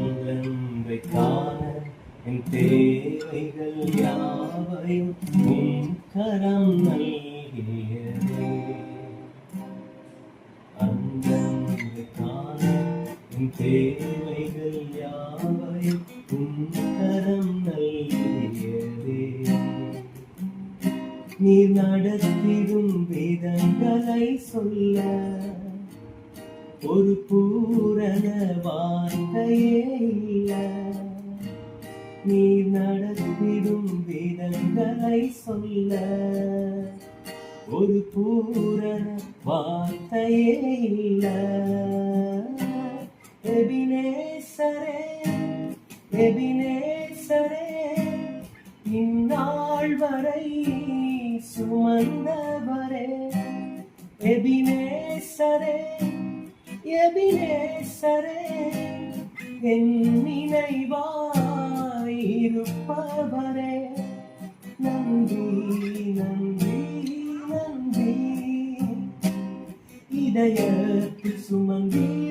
அன்பை காண என் தேவைகள் யாவையும் உன் கரம் நல்கியதே. அன்பை காண என் தேவைகள் யாவையும் உன் கரம் நல்கியதே. நீ நடத்திடும் வேதங்களை சொல்ல ஒரு பூரண வார்த்தையே இல்ல. நீ நடத்திடும் வேதங்களை சொல்ல ஒரு பூரண வார்த்தையே இல்ல. எபினேசரே எபினேசரே இந்நாள் வரை சுமந்தவரே. எபினேசரே எபினேசரே என் நினைவாயிருப்பவரே. நன்றி நன்றி நன்றி. இதயத்தில் சுமந்தீ